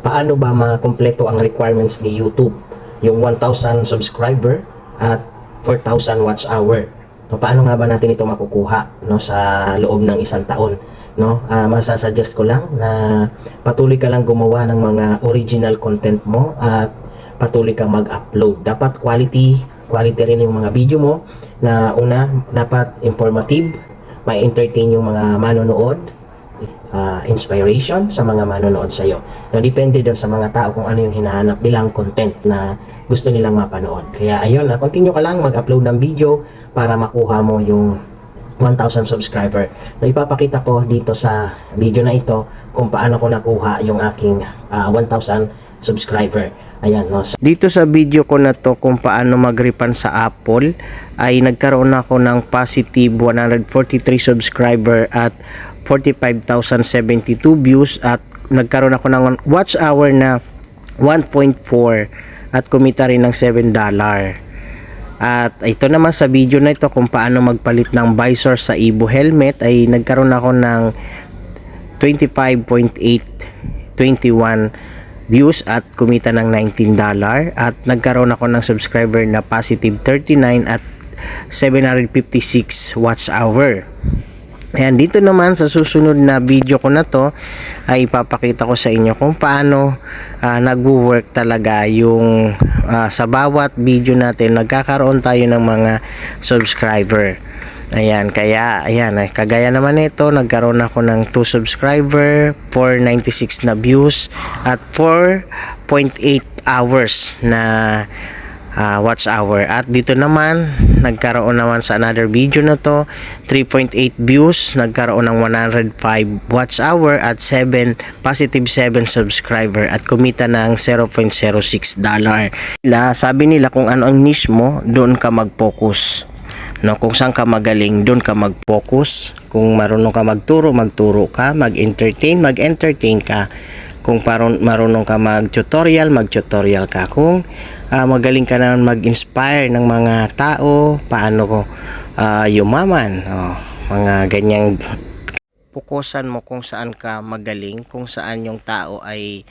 paano ba makumpleto ang requirements ni YouTube? Yung 1,000 subscriber at 4,000 watch hour. So, paano nga ba natin ito makukuha, no, sa loob ng isang taon? No, masasuggest ko lang na patuloy ka lang gumawa ng mga original content mo at patuloy kang mag-upload. Dapat quality rin yung mga video mo, na una, dapat informative, may entertain yung mga manonood, inspiration sa mga manonood sa iyo. No, depende doon sa mga tao kung ano yung hinahanap nilang content na gusto nilang mapanood. Kaya ayun, continue ka lang mag-upload ng video para makuha mo yung 1,000 subscriber. No, ipapakita ko dito sa video na ito kung paano ko nakuha yung aking 1,000 subscriber. Ayan, no. Dito sa video ko na to kung paano mag-refund sa Apple, ay nagkaroon ako ng positive 143 subscriber at 45,072 views, at nagkaroon ako ng watch hour na 1.4 at kumita rin ng $7. At ito naman sa video na ito kung paano magpalit ng visor sa Evo helmet, ay nagkaroon ako ng 25.821 views at kumita ng $19, at nagkaroon ako ng subscriber na positive 39 at 756 watch hour. Ayan, dito naman sa susunod na video ko na to ay ipapakita ko sa inyo kung paano nagwo-work talaga yung sa bawat video natin nagkakaroon tayo ng mga subscriber. Ayan, kaya ayan, kagaya naman nito, nagkaroon ako ng 2 subscriber, 496 na views at 4.8 hours na watch hour. At dito naman nagkaroon naman sa another video na to 3.8 views, nagkaroon ng 105 watch hour at positive 7 subscriber at kumita ng $0.06. Sabi nila kung ano ang niche mo, doon ka mag-focus. No, kung saan ka magaling, doon ka mag-focus. Kung marunong ka magturo ka, mag-entertain ka. Kung marunong ka mag-tutorial ka. Kung magaling ka naman mag-inspire ng mga tao, paano ko yumaman, mga ganyang. Pukusan mo kung saan ka magaling, kung saan yung tao ay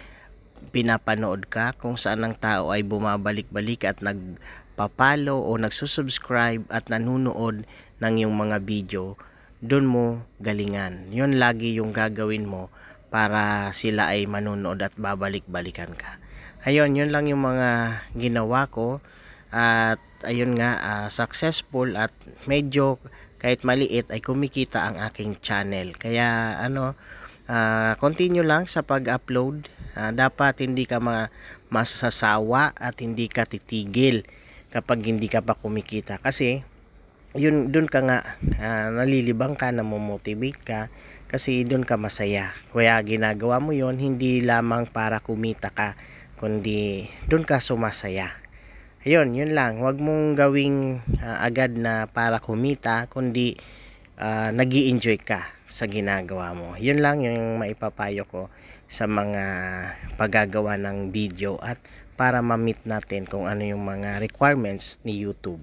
pinapanood ka, kung saan ang tao ay bumabalik-balik at nagpapalo o nagsusubscribe at nanunood ng yung mga video, doon mo galingan. Yun lagi yung gagawin mo para sila ay manunood at babalik-balikan ka. Ayun, yun lang yung mga ginawa ko, at ayun nga, successful at medyo kahit maliit ay kumikita ang aking channel. Kaya continue lang sa pag-upload. Dapat hindi ka masasawa at hindi ka titigil kapag hindi ka pa kumikita, kasi yun, doon ka nga nalilibang ka, namomotivate ka, kasi doon ka masaya. Kaya ginagawa mo yun hindi lamang para kumita ka, kundi doon ka sumasaya. Ayun, yun lang. Huwag mong gawing agad na para kumita, kundi nag-i-enjoy ka sa ginagawa mo. Yun lang yung maipapayo ko sa mga paggagawa ng video at para ma-meet natin kung ano yung mga requirements ni YouTube.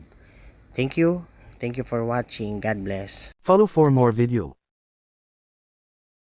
Thank you. Thank you for watching. God bless. Follow for more video.